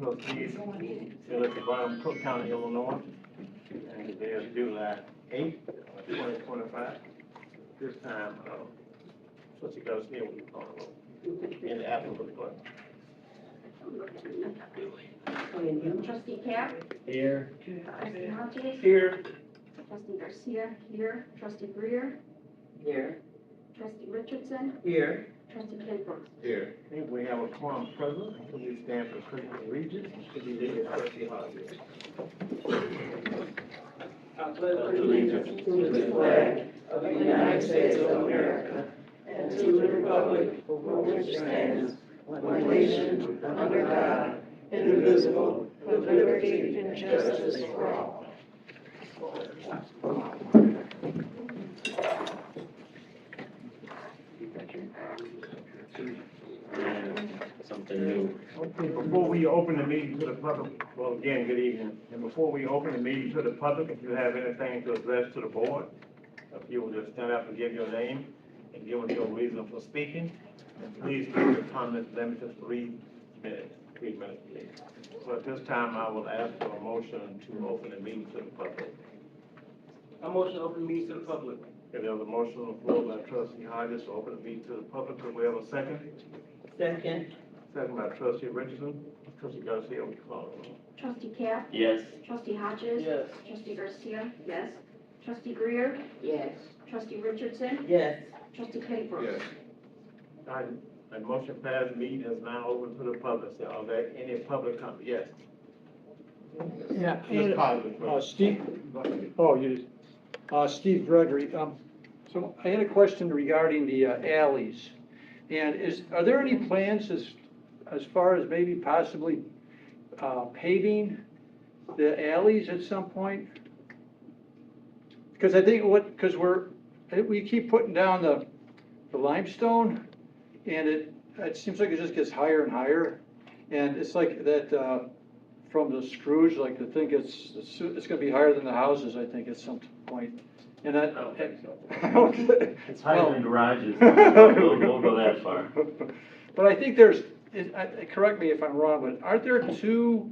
Trustees, Village of Burnham, Cook County, Illinois. And today is July 8th, 2025. This time, Trustee Garcia will be calling the roll. In the absence of the clerk. Trustee Cap? Here. Trustee Hodges? Here. Trustee Garcia? Here. Trustee Greer? Here. Trustee Richardson? Here. Trustee Claybrook? Here. We have a quorum present, so we stand for President Regis, to be there, Trustee Hodges. I pledge allegiance to the flag of the United States of America and to the republic for which it stands, one nation, under God, indivisible, with liberty and justice for all. Something new. Okay, before we open the meeting to the public, well, again, good evening. And before we open the meeting to the public, if you have anything to address to the board, if you will just stand up and give your name and give us your reason for speaking. And please keep your comments limited to 3 minutes. 3 minutes, please. So at this time, I will ask for a motion to open the meeting to the public. I motion to open the meeting to the public. Okay, there's a motion on the floor by Trustee Hodges to open the meeting to the public. Do we have a second? Second. Second by Trustee Richardson. Trustee Garcia, will you call the roll? Trustee Cap? Yes. Trustee Hodges? Yes. Trustee Garcia? Yes. Trustee Greer? Yes. Trustee Richardson? Yes. Trustee Claybrook? All right, the motion passed, meeting is now open to the public. So are there any public comment? Yes. Yeah, Ms. and, Cosby, first. Steve, Steve Gregory, so I had a question regarding the alleys. And are there any plans as far as maybe possibly paving the alleys at some point? Because I think we keep putting down the limestone, and it seems like it just gets higher and higher. And it's like that, from the Scrooge, like I think it's gonna be higher than the houses, I think, at some point. And I don't think so. Okay. It's higher than garages. We'll go that far. But I think correct me if I'm wrong, but aren't there 2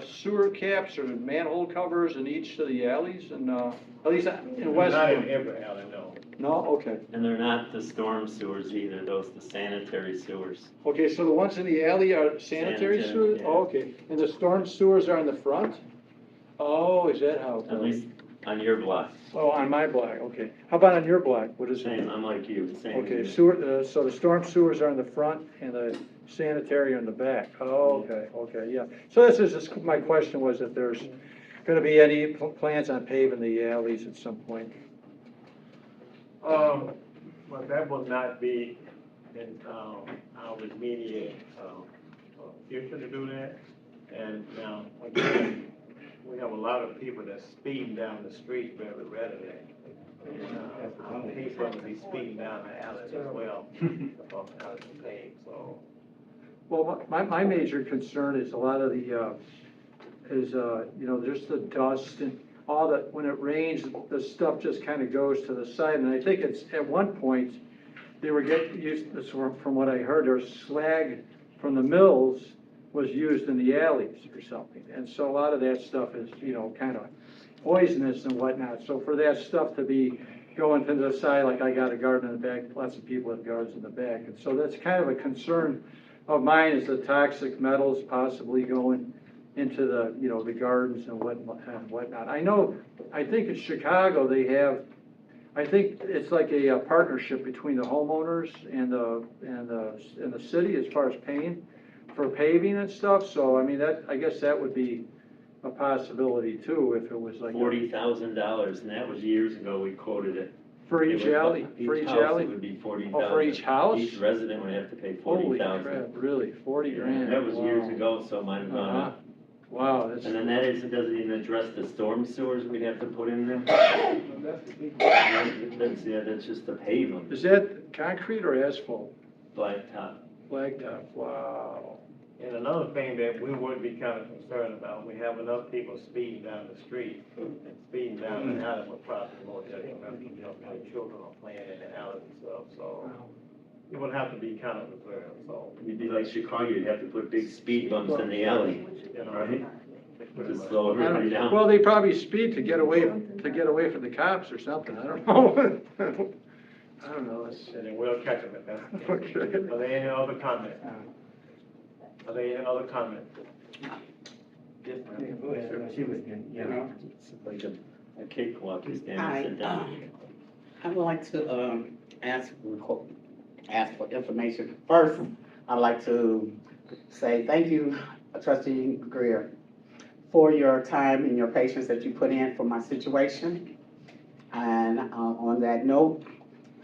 sewer caps or manhole covers in each of the alleys, and at least in West? Not in every alley, no. No, okay. And they're not the storm sewers either, those the sanitary sewers. Okay, so the ones in the alley are sanitary Sanitary, sewers? yeah. Oh, okay. And the storm sewers are in the front? Oh, is that how? it At goes? least on your block. Oh, on my block, okay. How about on your block? What is it? Same, unlike you, same. Okay, sewer, so the storm sewers are in the front and the sanitary are in the back. Oh, okay, yeah. So this is just, my question was if there's gonna be any plans on paving the alleys at some point. Well, that will not be in, our immediate, future to do that. And now, again, we have a lot of people that speeding down the street very readily. And, people will be speeding down the alleys as well, from the alley to pave, so. Well, my major concern is a lot of the, just the dust and all that, when it rains, the stuff just kind of goes to the side. And I think it's, at one point, they were getting used, from what I heard, there's slag from the mills was used in the alleys or something. And so a lot of that stuff is, kind of poisonous and whatnot. So for that stuff to be going to the side, like I got a garden in the back, lots of people have gardens in the back. And so that's kind of a concern of mine, is the toxic metals possibly going into the, the gardens and whatnot. I think in Chicago they have, I think it's like a partnership between the homeowners and the city as far as paying for paving and stuff. So I mean, I guess that would be a possibility too, if it was like $40,000, and that was years ago, we quoted it. for each It would- alley. For each house, alley. it would be 40,000. Oh, for each house? Each resident would have to pay Holy 40,000. crap! Really, 40 grand. That was years Wow. ago, so it might have gone Uh-huh. up. Wow, that's. And then it doesn't even address the storm sewers we'd have to put in there. That's just to pave them, Is that concrete or asphalt? blacktop. Blacktop. Wow. And another thing that we would be kind of concerned about, we have enough people speeding down the street, and speeding down the alley would probably more detrimental, children are playing in the alley and stuff, so. it would have to be kind of reserved, so, You'd be like Chicago, you'd have to put big speed bumps in the alley, you know. right? pretty To much. slow everybody down. Well, they probably speed to get away from the cops or something, I don't know. I don't know, it's, And then we'll catch them at that. okay. Are there any other comments? Are there any other comments? Yes, ma'am. She was, It's like a cakewalk, you stand Hi, and sit down. I would like to, ask for information. First, I'd like to say thank you, trustee Greer, for your time and your patience that you put in for my situation. And, on that note,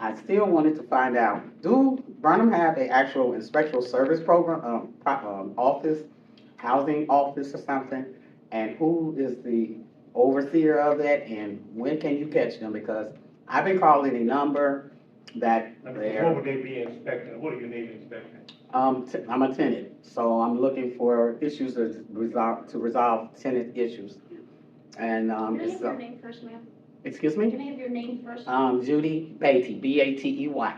I still wanted to find out, do Burnham have an actual inspectional service program, office, housing office or something? And who is the overseer of that, and when can you catch them? Because I've been calling a number that What they're, would they be inspecting? What do you need inspecting? I'm a tenant, so I'm looking for issues to resolve tenant issues. And, Can I have it's, your name first, ma'am? excuse me? Can I have your name first? Judy Beatty, B-A-T-E-Y.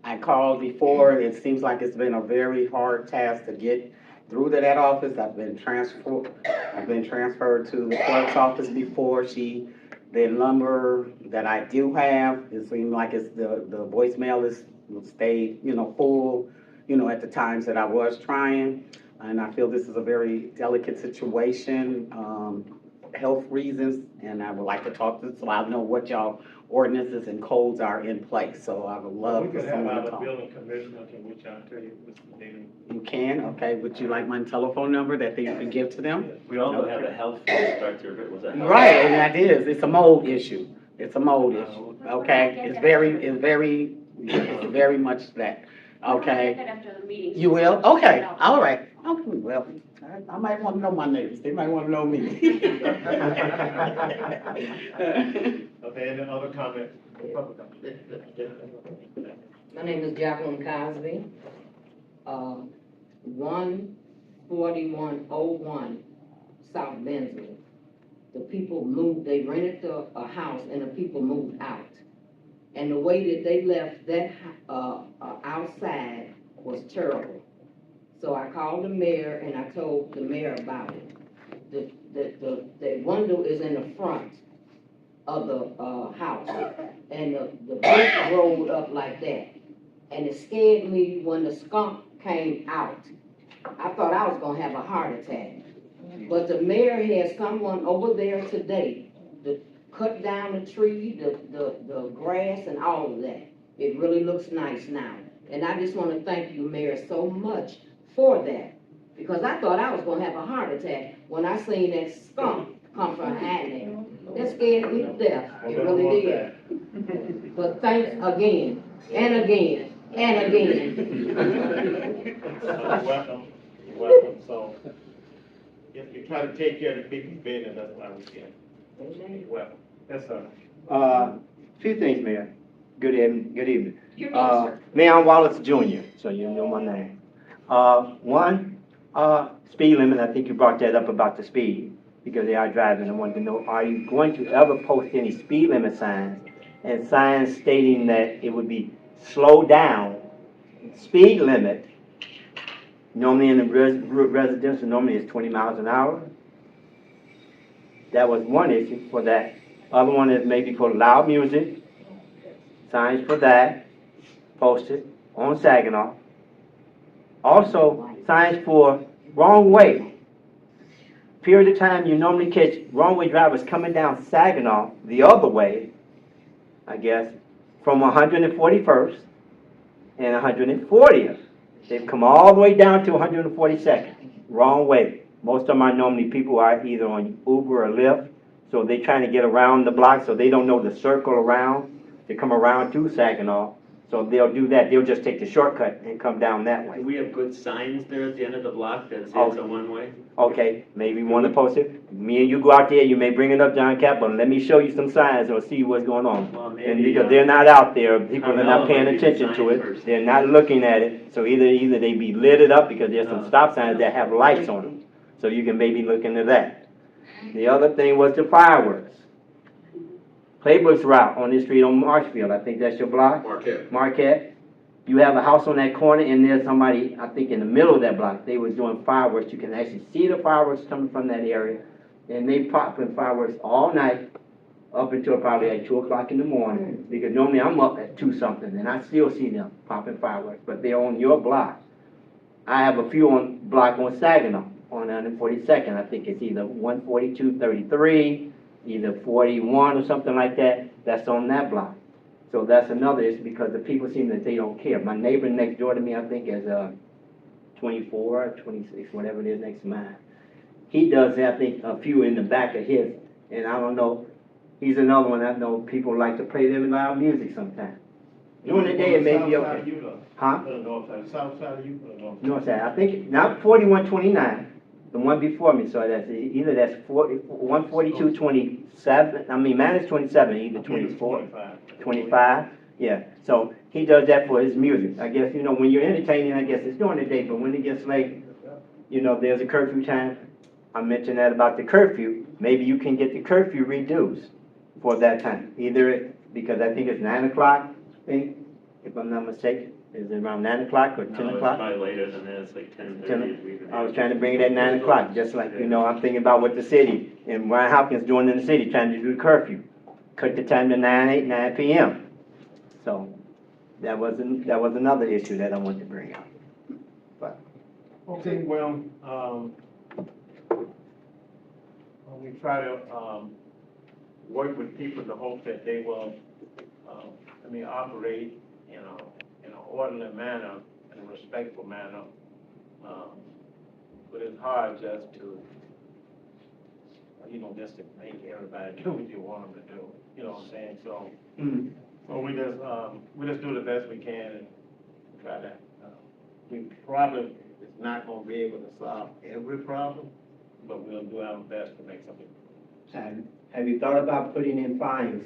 I called before, it seems like it's been a very hard task to get through to that office. I've been transferred to the clerk's office before. The number that I do have, it seems like it's the voicemail is stayed, full, at the times that I was trying. And I feel this is a very delicate situation, health reasons, and I would like to talk to, so I know what y'all ordinances and codes are in place, so I would We love for could have someone to our talk. building commissioner can reach out to you, Mr. Daly. You can, okay, would you like my telephone number that you can give to them? We also have a health inspector, if it was a health. Right, and that is, it's a mold issue, okay? It's very much that, okay? I'll get that after the meeting. You will? Okay, all right. Okay, well, I might want to know my neighbors, they might want to know me. Are there any other comments? Public comment? My name is Jacqueline Cosby, 14101 South Bensley. The people moved, they rented a house and the people moved out. And the way that they left that, outside was terrible. So I called the mayor and I told the mayor about it. The window is in the front of the, house, and the brick rolled up like that. And it scared me when the skunk came out. I thought I was gonna have a heart attack. But the mayor has someone over there today to cut down the tree, the grass and all of that. It really looks nice now. And I just wanna thank you, Mayor, so much for that. Because I thought I was gonna have a heart attack when I seen that skunk come from behind there. That scared me to death. It really did. But thanks again, and again, and again. You're welcome, you're welcome, so, if you try to take care of the people's business, that's why we get. You're welcome. Yes, sir. Few things, Mayor. Good evening, good evening. Your name, sir. Mayor, I'm Wallace Jr., so you know my name. One, speed limit, I think you brought that up about the speed, because they are driving. I wanted to know, are you going to ever post any speed limit signs, and signs stating that it would be slow down, speed limit, normally in the residential, normally it's 20 miles an hour? That was one issue for that. Other one is maybe for loud music, signs for that, posted on Saginaw. Also, signs for wrong way. Period of time you normally catch wrong way drivers coming down Saginaw the other way, I guess, from 141st and 140th. They've come all the way down to 142nd, wrong way. Most of them are normally people who are either on Uber or Lyft, so they're trying to get around the block, so they don't know the circle around to come around to Saginaw. So they'll do that. They'll just take the shortcut and come down that Do way. we have good signs there at the end of the block that says Oh. it's a one-way? Okay, maybe you want to post it. Me and you go out there, you may bring it up, John Cap, but let me show you some signs or see what's going on. Well, And maybe, because they're not out there, people are Carmella not paying might be the attention to sign it. person. They're not looking at it. So either they be lit it up because there's some No. stop signs that have lights on them. So you can maybe look into that. The other thing was the fireworks. Playbook's route on this street on Marshfield, I think that's your block? Marquette. Marquette. You have a house on that corner and there's somebody, I think in the middle of that block, they was doing fireworks. You can actually see the fireworks coming from that area. And they popping fireworks all night up until probably like 2 o'clock in the morning. Because normally I'm up at 2 something and I still see them popping fireworks, but they're on your block. I have a few on block on Saginaw, on 142nd. I think it's either 14233, either 41 or something like that. That's on that block. So that's another issue because the people seem that they don't care. My neighbor next door to me, I think, is 24, 26, whatever it is next to mine. He does, I think, a few in the back of his, and I don't know. He's another one I know people like to play them loud music sometimes. During the day, it may be okay. Huh? North side, south side of you, or north? North side. I think not 4129, the one before me. So that's either that's 14227. I mean, mine is 27, either 24, 25. Yeah. So he does that for his music. I guess when you're entertaining, I guess it's during the day. But when it gets late, there's a curfew time. I mentioned that about the curfew. Maybe you can get the curfew reduced for that time. Either because I think it's 9 o'clock. I think, if I'm not mistaken. Is it around 9 o'clock or 10 No, it's o'clock? probably later than that, it's like 10:30. I was trying to bring it at 9 o'clock, just like, I'm thinking about what the city and Ryan Hopkins doing in the city, trying to do the curfew. Cut the time to 9 p.m. So that was another issue that I wanted to bring up. But Okay, well, we try to, work with people to hope that they will, operate in an orderly manner, in a respectful manner. But it's hard just to, just to make everybody do what you want them to do, you know what I'm saying? So, so we just do the best we can and try to, we probably is not gonna be able to solve every problem, but we'll do our best to make something. have you thought about putting in fines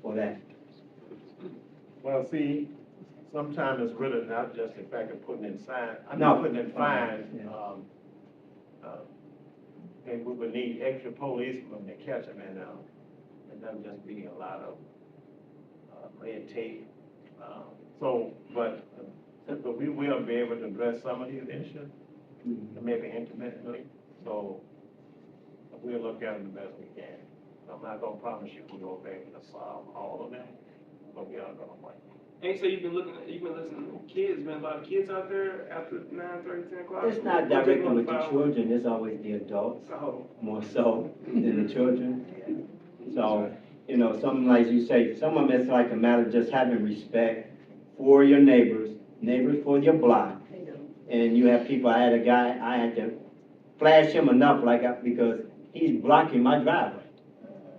for that? Well, see, sometimes it's really not just the fact of putting in signs, No. putting in fines. Yeah. And we would need extra policemen to catch them, and it doesn't just be a lot of red tape. But we will be able to address some of these issues, maybe intermittently. So we'll look at them the best we can. I'm not gonna promise you we'll be able to solve all of them, but we are gonna work. And so you've been listening to kids, been a lot of kids out there after 9:30, 10 o'clock? It's not directly with the children, it's always the adults, Oh, more so than the children. So, something like you say, some of them it's like a matter of just having respect for your neighbors for your block. And you have people, I had a guy, I had to flash him enough because he's blocking my driveway.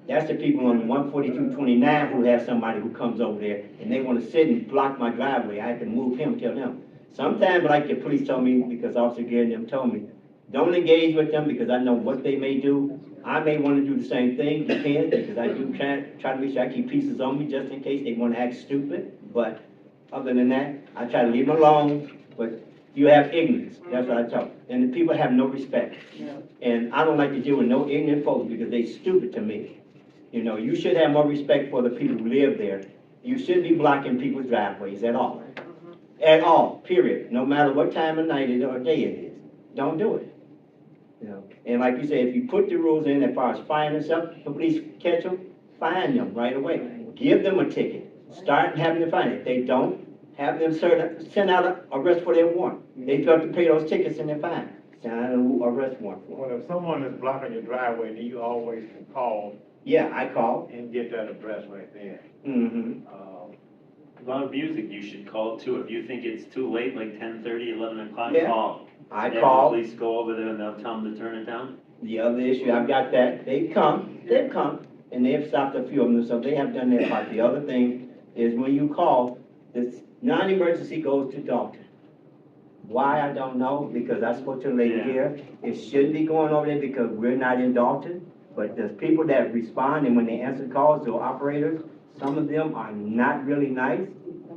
That's the people on 14229 who have somebody who comes over there and they want to sit and block my driveway. I had to move him, tell him. Sometimes, like the police told me, because Officer Gary and them told me, don't engage with them because I know what they may do. I may want to do the same thing, you can, because I do try to make sure I keep pieces on me just in case they want to act stupid. But other than that, I try to leave them alone. But you have ignorance, that's what I tell them. And the people have no respect. And I don't like to deal with no ignorant folks because they stupid to me. You should have more respect for the people who live there. You shouldn't be blocking people's driveways at all. At all, period. No matter what time of night or day it is. Don't do it. And like you say, if you put the rules in as far as fine and stuff, the police catch them, fine them right away. Give them a ticket. Start having them fine. If they don't, have them send out an arrest for their warrant. They have to pay those tickets and they're fine. Send out an arrest warrant for them. Well, if someone is blocking your driveway, then you always can call Yeah, I call. and get that address right there. Mm-hmm. A lot of music, you should call too. If you think it's too late, like 10:30, 11 o'clock, Yeah. call. I Have call. the police go over there and they'll tell them to turn it down. The other issue, I've got that, they've come, and they've stopped a few of them, so they have done their part. The other thing is when you call, this non-emergency goes to Dalton. Why, I don't know, because I spoke to a lady Yeah. here, it shouldn't be going over there because we're not in Dalton, but there's people that respond, and when they answer calls to operators, some of them are not really nice.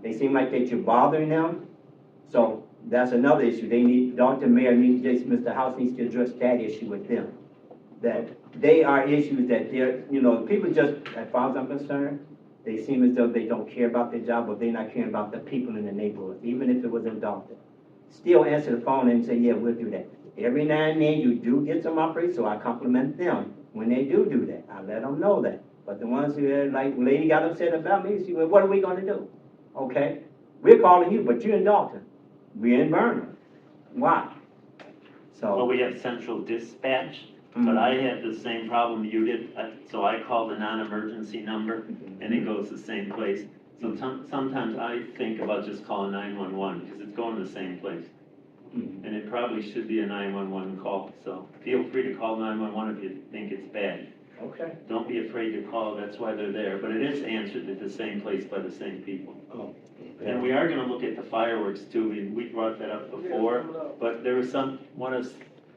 They seem like that you're bothering them, so that's another issue. Dr. Mayor Mr. House needs to address that issue with them. That they are issues that they're, people just, as far as I'm concerned, They seem as though they don't care about their job, or they're not caring about the people in the neighborhood, even if it was in Dalton. Still answer the phone and say, yeah, we'll do that. Every now and then you do get some operators, so I compliment them when they do that. I let them know that. But the ones who, like, lady got upset about me, she said, well, what are we gonna do? Okay, we're calling you, but you're in Dalton. We're in Burnham. Why? Well, So, we have central dispatch, but I had the same problem you did, so I called the non-emergency number, and it goes the same place. So sometimes I think about just calling 911, because it's going to the same place. And it probably should be a 911 call, so feel free to call 911 if you think it's bad. okay. Don't be afraid to call, that's why they're there, but it is answered at the same place by the same people. Oh, And we are gonna look at the fireworks too, and we brought that up before, but there was one of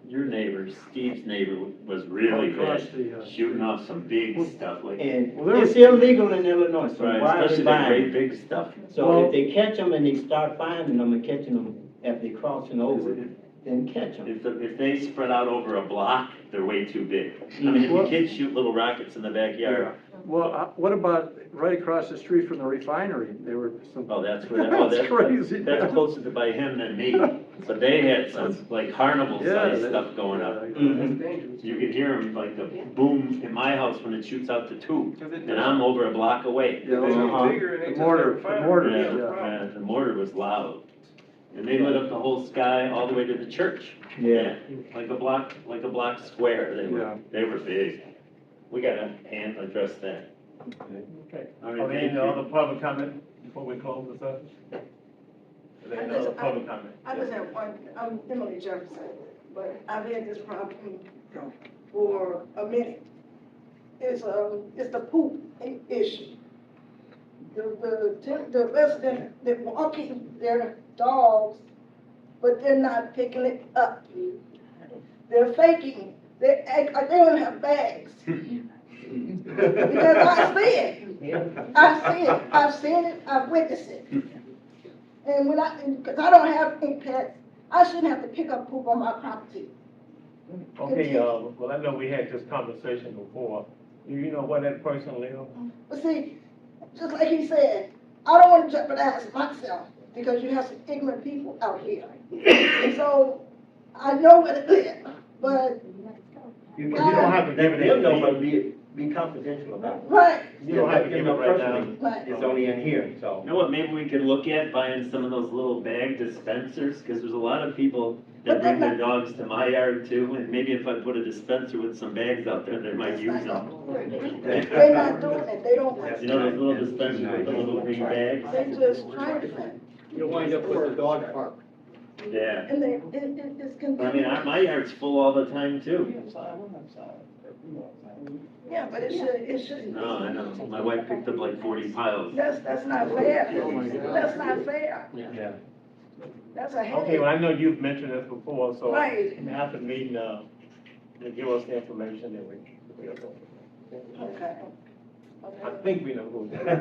your neighbors, Steve's neighbor, was really Across bad, the, shooting off some big stuff like. And Well, there it's illegal in Illinois, so Right, why are they especially the buying great it? big stuff. So Well- if they catch them and they start finding them and catching them after they crossing over, then catch them. If they spread out over a block, they're way too big. I mean, if your Well- kids shoot little rockets in the backyard, well, what about right across the street from the refinery? There were some. oh, that's where, oh, That's crazy. that's closer to by him than me. But they had some, like, carnival size Yeah, stuff going up. Mhm. dangerous. You could hear them like the boom in my house when it shoots out the tube, Cause it and I'm over a block away. Yeah, They Uh-huh. get bigger and they The just mortar- have fire. the mortar, Yeah, yeah. problem. The mortar was loud. And they lit up the whole sky all the way to the church. Yeah. Like a block square. Yeah. They were big. We gotta address that. Okay. All Are right, there any thank you. other public comment before we close this up? Is there any other public comment? I just have one, I'm Emily Jefferson, but I've had this problem for a minute. It's the poop issue. The residents, they're walking their dogs, but they're not picking it up. They're faking, they act like they don't have bags. Because I see it, I've seen it, I've witnessed it. And because I don't have any pets, I shouldn't have to pick up poop on my property. Okay, well, I know we had this conversation before. Do you know where that person lives? But see, just like he said, I don't want to jeopardize myself because you have some ignorant people out here. And so I know where to live, but You don't have to give it They'll know, any but be confidential about it. right, You don't have to give it right now. right. It's only in here, You so. know what, maybe we could look at buying some of those little bag dispensers, because there's a lot of people that bring their dogs to my yard too, and maybe if I put a dispenser with some bags out there, they might use them. They're not doing it, they don't, You know those little dispensers with the little green bags? they just trying to, You'll wind up with a dog park. Yeah. and it's I mean, my yard's full all the time too. yeah, but it should. No, I know, my wife picked up like 40 piles. That's not fair, Oh my God. that's not fair, Yeah. that's a Okay, headache. well, I know you've mentioned this before, so Right. after the meeting, you'll give us the information that we'll go. Okay. I think we know who it is. I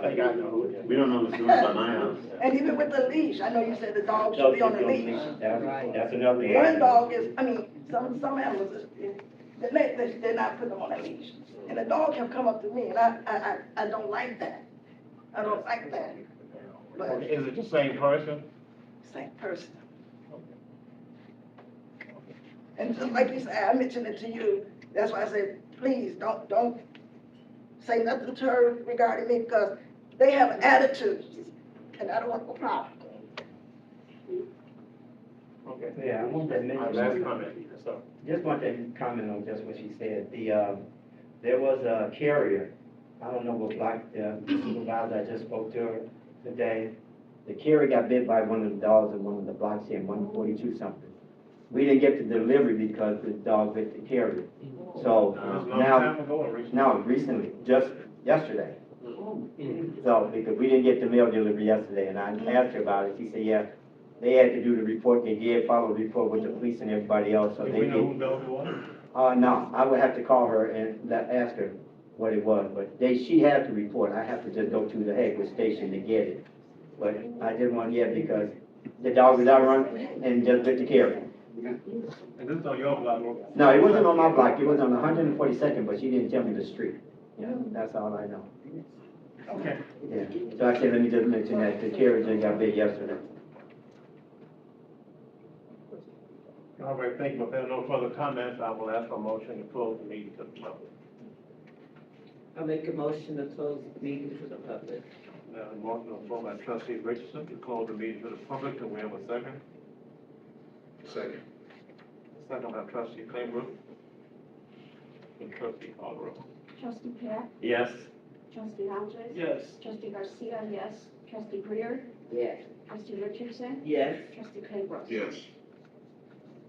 think I know who it is. We don't know who's doing it by my house. And even with the leash, I know you said the dog should be on the leash. That's another thing. One dog is, I mean, some animals, they're not putting them on a leash. And the dog have come up to me, and I don't like that. I don't like that. But Okay, is it the same person? same person. And just like you said, I mentioned it to you, that's why I said, please, don't say nothing to her regarding me, because they have an attitude, and I don't want no problem. Okay. Yeah, I want to Our last mention, comment, so. just want to comment on just what she said. There was a carrier, I don't know what block, the supervisor, I just spoke to her today. The carrier got bit by one of the dogs in one of the blocks here, 142 something. We didn't get the delivery because the dog bit the carrier. So This was a long now, time ago or recently? no, recently, just yesterday. So, because we didn't get the mail delivery yesterday, and I asked her about it, she said, yeah, they had to do the report, they did follow the report with the police and everybody else, so Do they we know did. who those was? No, I would have to call her and ask her what it was, but she has the report, I have to just go to the Hagwood station to get it. But I didn't want to get it because the dog was out running and just bit the carrier. And this is on your block? No, it wasn't on my block, it was on 142nd, but she didn't tell me the street. Yeah, that's all I know. Okay. Yeah, so I said, let me just mention that the carriage that got bid yesterday. All right, thank you. If there are no further comments, I will ask for a motion to close the meeting to the public. I make a motion to close the meeting to the public. Now, a motion on the floor by trustee Richardson to close the meeting to the public. Do we have a second? Second. Second by trustee Claybrook. And trustee Alderman. Trustee Pat, Yes. trustee Hodges. Yes. Trustee Garcia, yes. Trustee Greer, Yes. trustee Richardson, Yes. trustee Claybrook. Yes.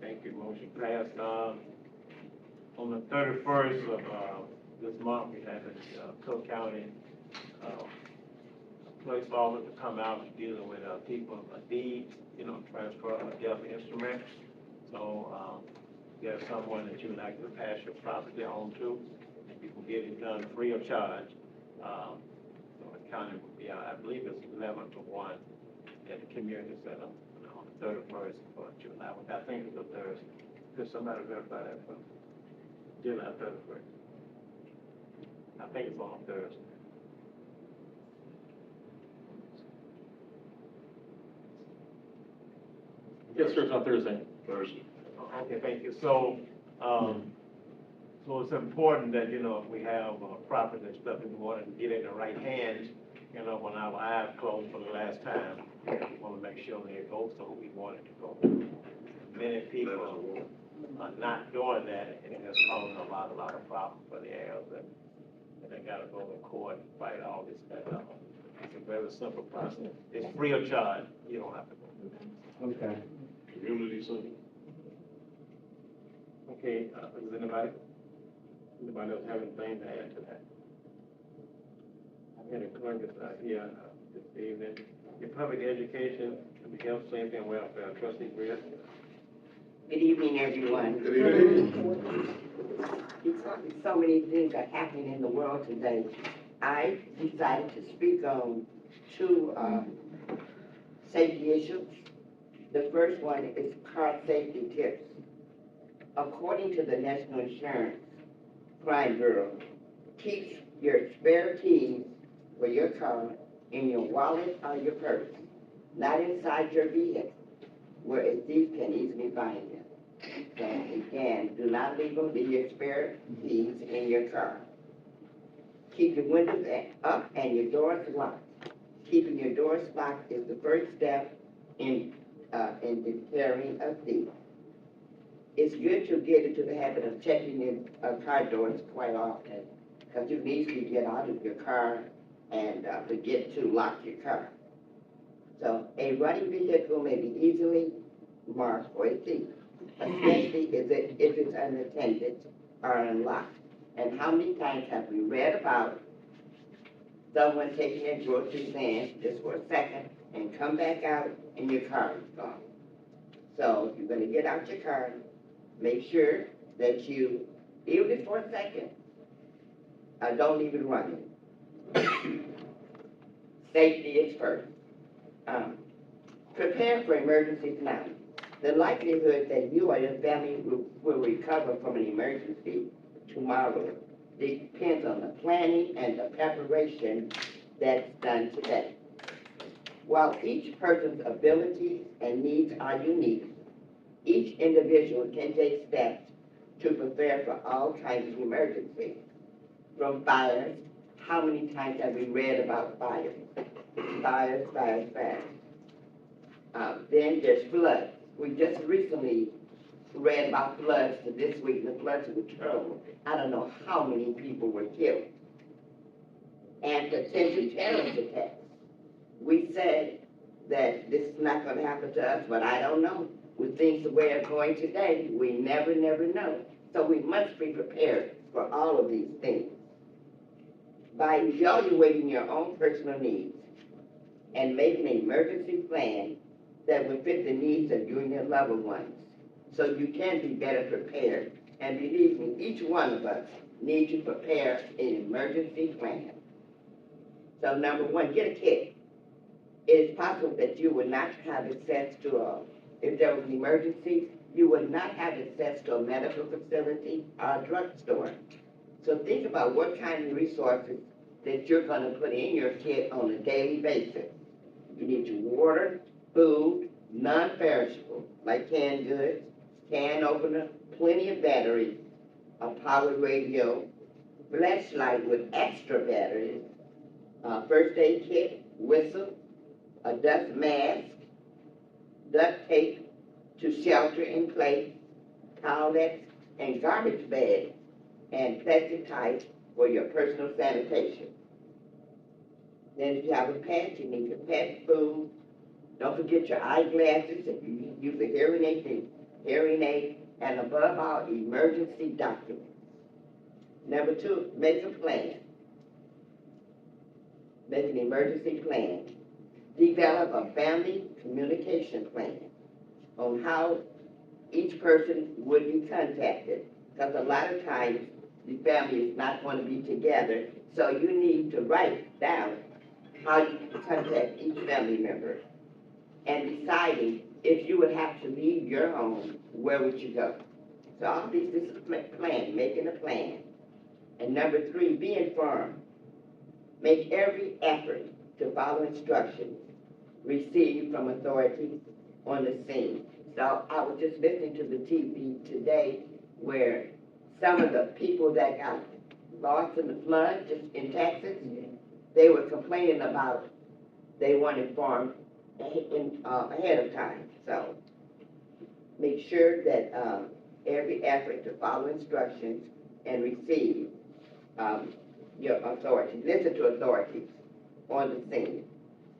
Thank you, motion passed. On the 31st of, this month, we had the, Cook County, police officer to come out and dealing with, people, deeds, transfer of death instruments. So, there's someone that you would like to pass your property on to, and you can get it done free of charge. So the county would be, I believe it's 11 to 1 at the community center on the 31st of July. I think it's a Thursday. Could somebody verify that for me? July 31st. I think it's on Thursday. Yes, sir, it's on Thursday. Thursday. Okay, thank you. So, so it's important that, if we have property and stuff, we want to get in the right hands. When our eyes closed for the last time, we want to make sure that it goes to who we want it to go. Many people are not doing that, and it's causing a lot of problems for the heirs, and they gotta go to court and fight all this stuff. It's a very simple process. It's free of charge. You don't have to go. Okay. Community center. Okay, does anybody else have anything to add to that? And the clerk is here this evening. Your public education, health, safety, and welfare, trustee Greer. Good evening, everyone. Good evening. So many things are happening in the world today. I decided to speak on two safety issues. The first one is car safety tips. According to the National Insurance Crime Bureau, keep your spare keys for your car in your wallet or your purse, not inside your vehicle, where a thief can easily find them. So again, do not leave your spare keys in your car. Keep your windows up and your doors locked. Keeping your doors locked is the first step in deterring a thief. It's good to get into the habit of checking your car doors quite often, because you can easily get out of your car and forget to lock your car. So a running vehicle may be easily marked for a thief, especially if it's unattended or unlocked. And how many times have we read about someone taking their groceries in just for a second and come back out and your car is gone? So if you're going to get out your car, make sure that you, even if for a second, don't leave it running. Safety is first. Prepare for emergencies now. The likelihood that you or your family will recover from an emergency tomorrow depends on the planning and the preparation that's done today. While each person's abilities and needs are unique, each individual can take steps to prepare for all kinds of emergencies. From fires, how many times have we read about fires? Fires. Then there's floods. We just recently read about floods this week. The floods were terrible. I don't know how many people were killed. And potential terrorist attacks. We said that this is not going to happen to us, but I don't know. With things the way they're going today, we never know. So we must be prepared for all of these things. By evaluating your own personal needs and making an emergency plan that will fit the needs of you and your loved ones, so you can be better prepared. And believe me, each one of us needs to prepare an emergency plan. So number one, get a kit. It is possible that you would not have access to if there was an emergency, you would not have access to a medical facility or a drugstore. So think about what kind of resources that you're gonna put in your kit on a daily basis. You need your water, food, non-perishable, like canned goods, can opener, plenty of batteries, a powered radio, flashlight with extra batteries, first aid kit, whistle, a dust mask, duct tape to shelter in place, towelettes, and garbage bags, and plastic ties for your personal sanitation. Then if you have a pet, you need your pet food. Don't forget your eyeglasses, if you use a hearing aid, and above all, emergency documents. Number 2, make a plan. Make an emergency plan. Develop a family communication plan on how each person would be contacted. Because a lot of times, the family is not going to be together, so you need to write down how you contact each family member. And deciding if you would have to leave your home, where would you go? So all this is plan, making a plan. And number 3, be informed. Make every effort to follow instructions received from authorities on the scene. So I was just listening to the TV today where some of the people that got lost in the flood just in Texas, they were complaining about they weren't informed ahead of time. So make sure that every effort to follow instructions and receive your authorities, listen to authorities on the scene.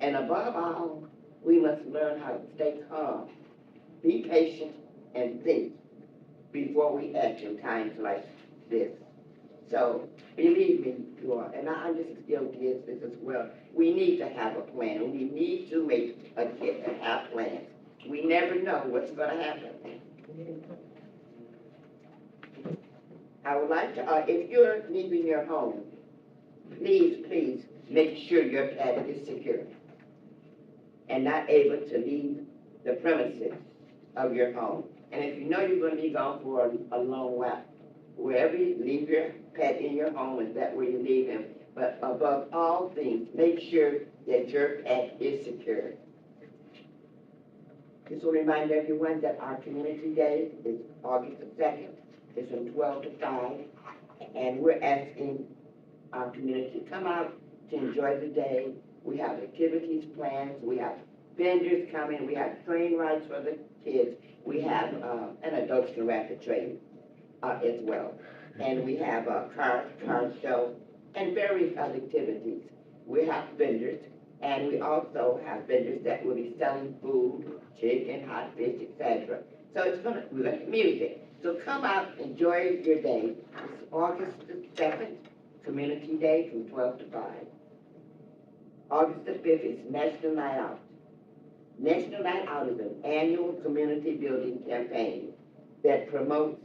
And above all, we must learn how to stay calm, be patient, and think before we act in times like this. So believe me, you are, and I'm just still kids this as well. We need to have a plan. We need to make a kid and have plans. We never know what's going to happen. I would like to, if you're leaving your home, please make sure your pet is secure and not able to leave the premises of your home. And if you know you're going to be gone for a long while, wherever you leave your pet in your home, is that where you leave him. But above all things, make sure that your pet is secure. This will remind everyone that our community day is August the 2nd. It's from 12 to 5. And we're asking our community to come out to enjoy the day. We have activities planned. We have vendors coming. We have train rides for the kids. We have an adults can ride the train as well. And we have a car show and various other activities. We have vendors, and we also have vendors that will be selling food, chicken, hot fish, etc. So it's going to be music. So come out, enjoy your day. It's August the 7th, Community Day from 12 to 5. August the 5th is National Night Out. National Night Out is an annual community building campaign that promotes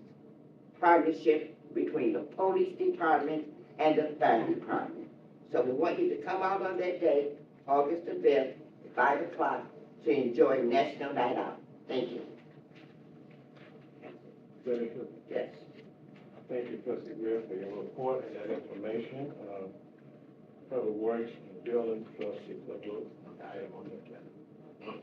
partnership between the police department and the fire department. So we want you to come out on that day, August the 5th, 5 o'clock, to enjoy National Night Out. Thank you. Very good. Yes. Thank you, Trustee Greer, for your report and that information. Public Works and Building Trustee Clifford, item on the agenda.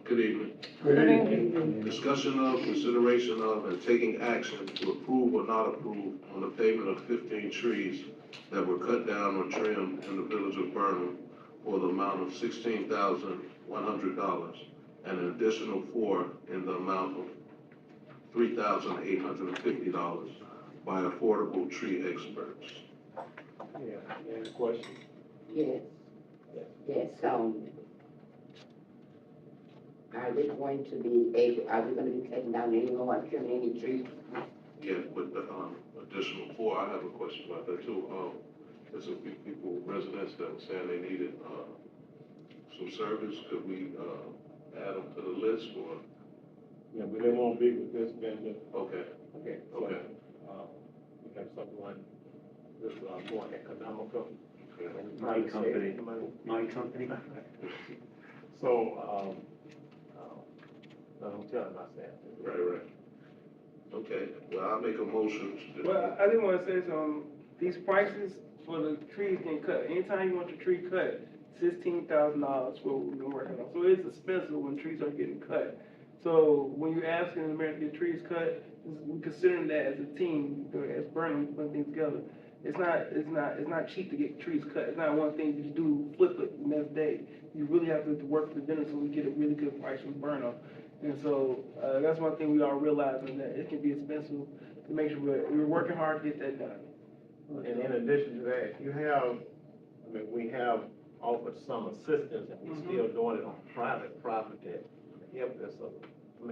Good evening. Good evening. Discussion of, consideration of, and taking action to approve or not approve on the payment of 15 trees that were cut down or trimmed in the village of Burnham for the amount of $16,100 and an additional 4 in the amount of $3,850 by affordable tree experts. Yeah, any questions? Yes. Are we going to be taking down any more, trimming any trees? Yeah, with the additional 4, I have a question about that too. There's a few people, residents that were saying they needed some service. Could we add them to the list or? Yeah, but they won't be with this vendor. Okay, Okay. So, okay. we have someone that's more economical. My company. My company. So, no, don't tell them I said. Right. Okay, well, I'll make a motion. Well, I didn't want to say some, these prices for the trees getting cut. Anytime you want your tree cut, $16,000 for what we've been working on. So it's expensive when trees are getting cut. So when you're asking the mayor to get trees cut, we're considering that as a team, as Burnham, putting things together. It's not cheap to get trees cut. It's not one thing you just do, flip it the next day. You really have to work with the vendor so we get a really good price from Burnham. And so, that's one thing we are realizing, that it can be expensive to make sure we're working hard to get that done. And in addition to that, you have, I mean, we have offered some assistance, and we're still doing it on private property. If there's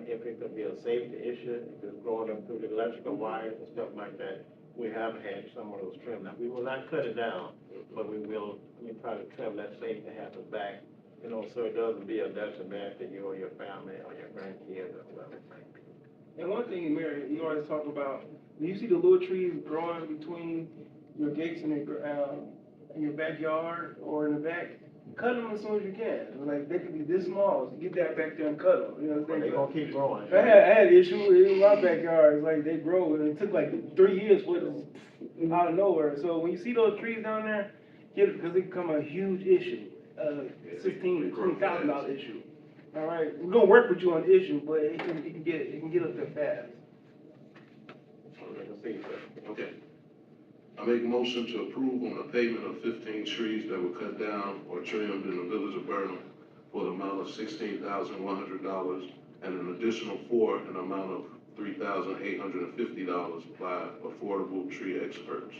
if it could be a safety issue, if it's growing up through the electrical wires and stuff like that, we have had some of those trimmed. Now, we will not cut it down, but we will, try to trim that safety hazard back, so it doesn't be a detriment to you or your family or your grandkids or whatever. And one thing, Mayor, you always talk about, when you see the little trees growing between your gates and in your backyard or in the back, cut them as soon as you can. Like, they could be this small, so get that back there and cut them. You know what I'm saying? They're gonna keep growing. I had an issue in my backyard. It's like they grow, and it took like 3 years for it to out of nowhere. So when you see those trees down there, get it, because it become a huge issue, $16,000 to $20,000 issue. All right, we're gonna work with you on the issue, but it can get up there fast. Okay. I make a motion to approve on the payment of 15 trees that were cut down or trimmed in the village of Burnham for the amount of $16,100 and an additional 4 in the amount of $3,850 by affordable tree experts.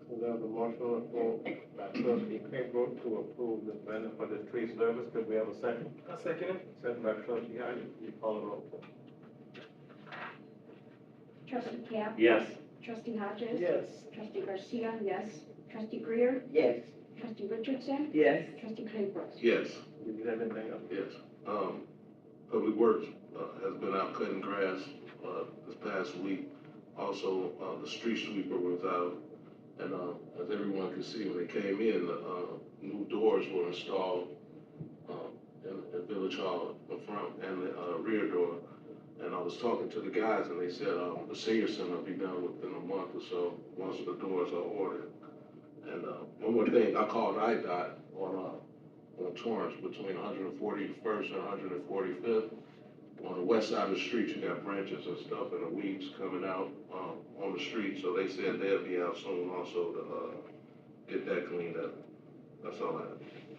So there's a motion by trustee Claybrook to approve this vendor for this tree service. Could we have a second? I second it. Second by trustee Hodges. You call the roll. Trustee Cap? Yes. Trustee Hodges? Yes. Trustee Garcia, yes. Trustee Greer? Yes. Trustee Richardson? Yes. Trustee Claybrook? Yes. Do you have anything else? Yes. Public Works has been out cutting grass this past week. Also, the street sweeper was out. And as everyone can see, when they came in, the new doors were installed in Village Hall, the front and the rear door. And I was talking to the guys, and they said the senior center will be done within a month or so once the doors are ordered. And one more thing, I called IDOT on Torrance between 141st and 145th. On the west side of the street, you got branches and stuff and the weeds coming out on the street. So they said they'll be out soon also to get that cleaned up. That's all I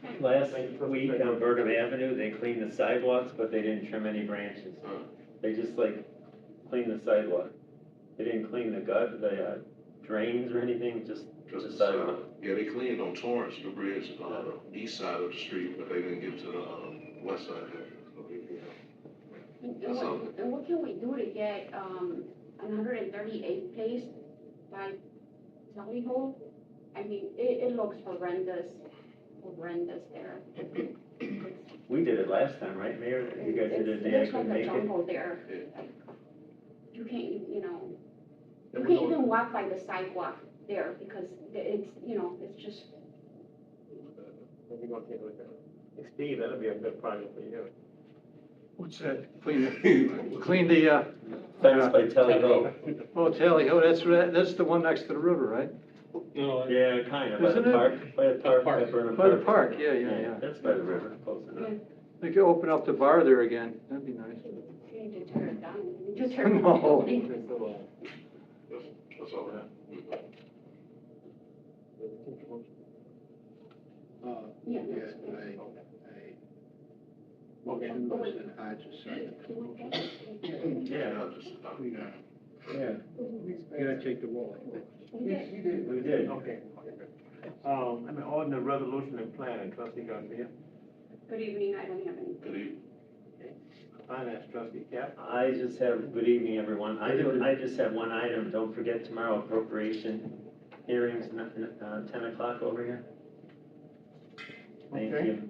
have. Last week on Burnham Avenue, they cleaned the sidewalks, but they didn't trim any branches. They just cleaned the sidewalk. They didn't clean the drains or anything, just the sidewalk. Yeah, they cleaned on Torrance, the bridge, the east side of the street, but they didn't get to the west side. And what can we do to get 138 place by Sally Hole? I mean, it looks horrendous there. We did it last time, right, Mayor? You guys did it, they There's actually like a make it. jungle there. Like, you can't, you can't even walk by the sidewalk there because it's, it's just. We're gonna take a look at it. Steve, that'll be a good project for you. What's that? Clean the, Fence by Telly Road. oh, Tally, that's the one next to the river, right? Yeah, kind of, by Isn't the it? park, by Burnham By the park, yeah. That's by the river, close enough. They could open up the bar there again, that'd be nice. You need to tear it down. You just tear it No. down. That's all I have. Yeah. Motion was in Hodges, second. Yeah, You gotta take the roll. we did. Okay. On the resolution and planning, trustee Garcia, Good evening, I don't have any. Good evening. finance trustee Cap. I just have, good evening, everyone. I just have one item. Don't forget tomorrow appropriation hearings, 10 o'clock over here. Thank Okay. you.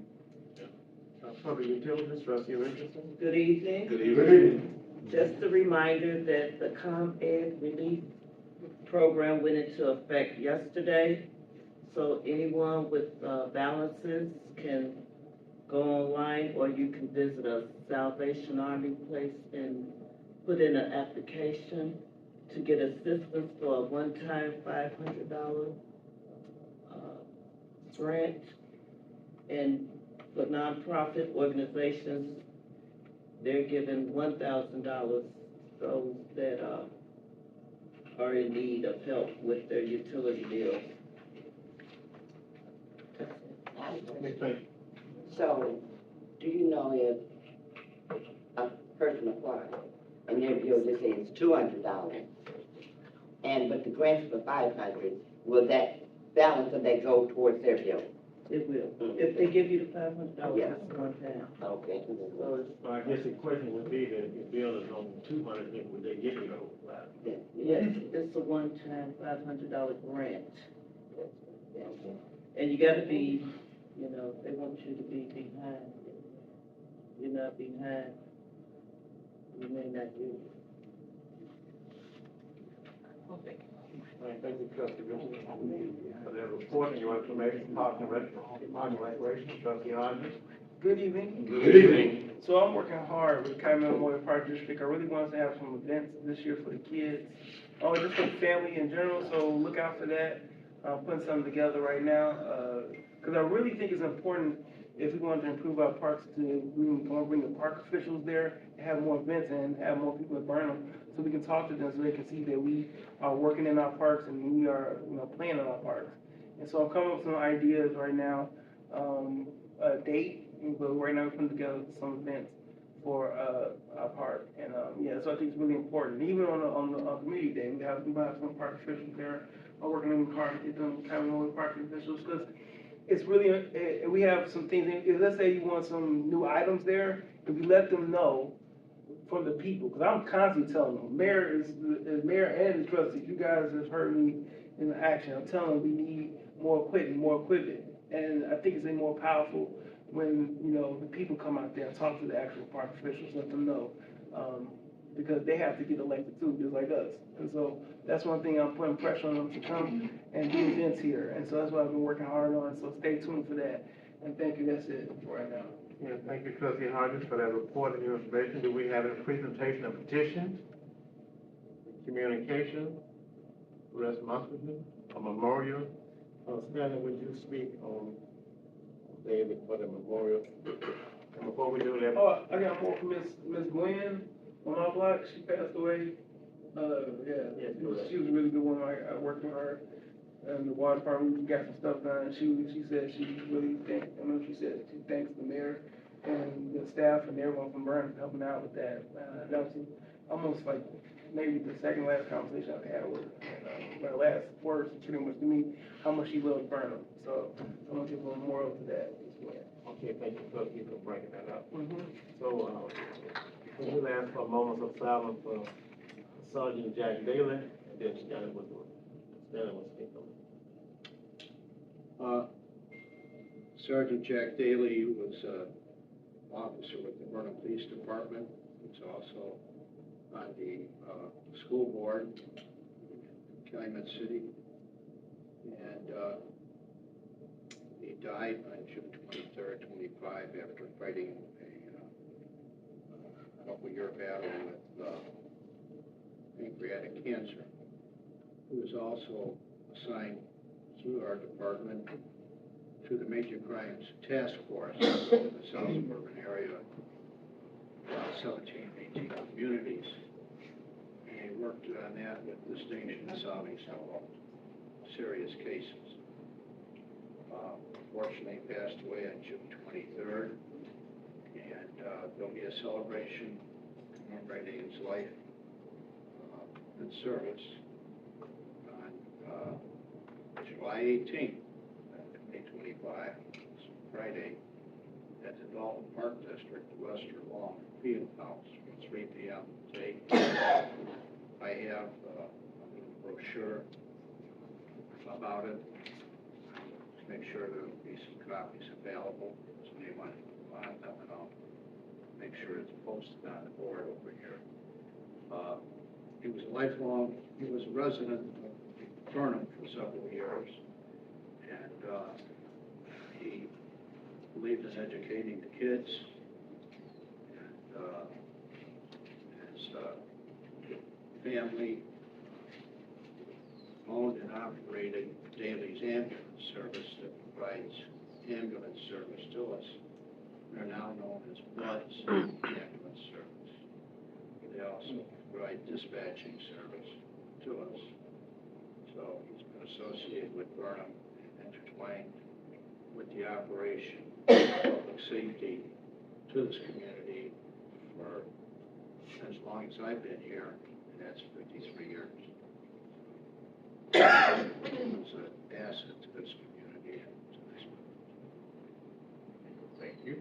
Public utilities, trustee Richardson. Good evening. Good evening. Just a reminder that the ComEd relief program went into effect yesterday. So anyone with balances can go online, or you can visit a Salvation Army place and put in an application to get assistance for a one-time $500 grant, and for nonprofit organizations, they're giving $1,000, those that, are in need of help with their utility bills. So, do you know if a person applies and their bill just says $200, and but the grant's for $500, will that balance of that go towards their bill? It will. If they give you the $500, Yeah. it's one time. Okay. So it's, So I guess the question would be that if your bill is on 200, then would they give you the whole lot? yes, it's a one-time $500 grant. And you gotta be, you know, they want you to be behind. If you're not behind, you may not get it. All right, thank you, Trustee Richardson. For that report and your information, Parks and Recreation, Trustee Hodges. Good evening. Good evening. So I'm working hard with Calumet Memorial Park District. I really want us to have some events this year for the kids, just for the family in general, so look out for that. I'm putting something together right now, because I really think it's important if we want to improve our parks to bring the park officials there, and have more events and have more people at Burnham, so we can talk to them, so they can see that we are working in our parks and we are, playing in our parks. And so I'm coming up with some ideas right now, a date, but right now we're putting together some events for our park. And so I think it's really important. Even on the community day, we have some park officials there working in the park, get them kind of park officials, because it's really, we have some things, let's say you want some new items there, if you let them know from the people, because I'm constantly telling them, mayor and the trustees, you guys have heard me in action, I'm telling them we need more equipment, and I think it's more powerful when, the people come out there and talk to the actual park officials, let them know, because they have to get elected too, just like us. And so that's one thing I'm putting pressure on them to come and do events here. And so that's what I've been working hard on. So stay tuned for that. And thank you. That's it for right now. Yeah, thank you, Trustee Hodges, for that report and your information. Do we have a presentation of petitions, communication, responsibility, a memorial? Stanley, would you speak on David for the memorial? And before we do that, Oh, I got more from Miss Gwen on my block. She passed away. She was a really good one. I worked with her in the water department. We got some stuff done. She said she really she said she thanks the mayor and the staff and everyone from Burnham helping out with that. That was almost like maybe the second last conversation I've had with her. My last words pretty much to me how much she loved Burnham. So I'm gonna give a memorial to that as well. okay, thank you, Trustee, for bringing that up. So, we will ask for a moment of silence for Sergeant Jack Daly, and then Stanley will speak on it. Sergeant Jack Daly was an officer with the Burnham Police Department. He's also on the school board in Calumet City. And he died on June 23rd, 25, after fighting a couple-year battle with pancreatic cancer. He was also assigned through our department to the Major Crimes Task Force in the South Suburban area, 17, 18 communities. And he worked on that with distinction, solving some serious cases. Unfortunately, he passed away on June 23rd, and there'll be a celebration commemorating his life and service on July 18th, 2025, it's Friday, at the Dalton Park District, Wester Lawn Field House, from 3 p.m. to 8. I have a little brochure about it. Make sure there will be some copies available, so anyone want them, and I'll make sure it's posted on the board over here. He was a resident of Burnham for several years, and he believed in educating the kids, and his family owned and operated Daly's ambulance service that provides ambulance service to us. They're now known as Bud's Ambulance Service. They also provide dispatching service to us. So he's been associated with Burnham and intertwined with the operation of public safety to this community for as long as I've been here, and that's 53 years. It's an asset to this community and to this. Thank you.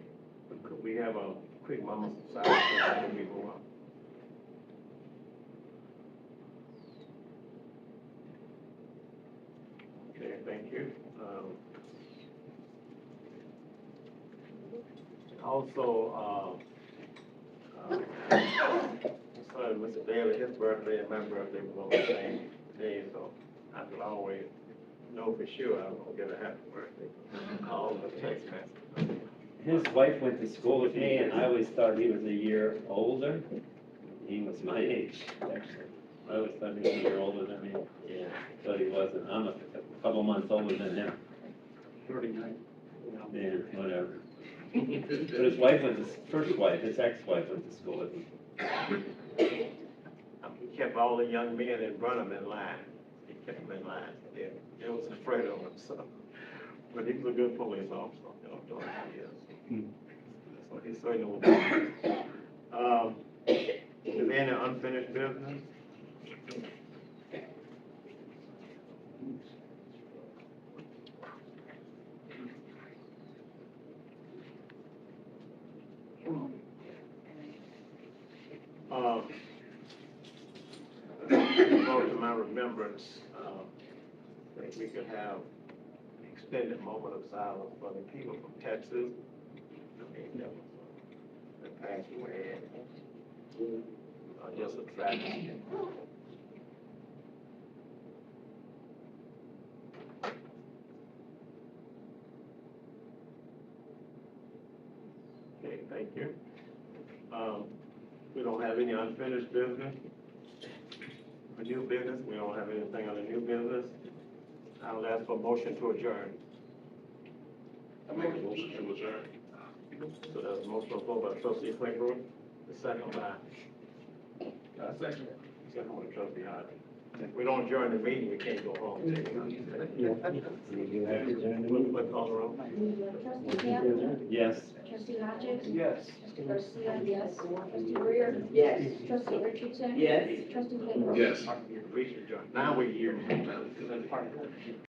Could we have a quick moment of silence before we go on? Okay, thank you. Also, sorry, Mr. Daly, his birthday and my birthday was on the same day, so I could always know for sure I was gonna get a happy birthday. All the text messages. His wife went to school with me, and I always thought he was a year older. He was my age, actually. I always thought he was a year older than me. Yeah, but he wasn't. I'm a couple months older than him. 39. Yeah, whatever. But his wife went to, first wife, his ex-wife went to school with him. He kept all the young men in Burnham in line. He kept them in line. They was afraid of him, so. But he was a good police officer, you know, during the years. So he certainly was. Is there any unfinished business? Brought to my remembrance, that we could have an extended moment of silence for the people from Texas. I mean, that passed away. Just a tragedy. Okay, thank you. We don't have any unfinished business. For new business, we don't have anything on the new business. I'll ask for a motion to adjourn. I make a motion to adjourn. So there's a motion on the floor by trustee Claybrook, the second by. Second by trustee Hodges. If we don't adjourn the meeting, we can't go home. Trustee Campbell? Yes. Trustee Hodges? Yes. Trustee Garcia, yes. Trustee Greer? Yes. Trustee Richardson? Yes. Trustee Claybrook? Yes. Now we're here.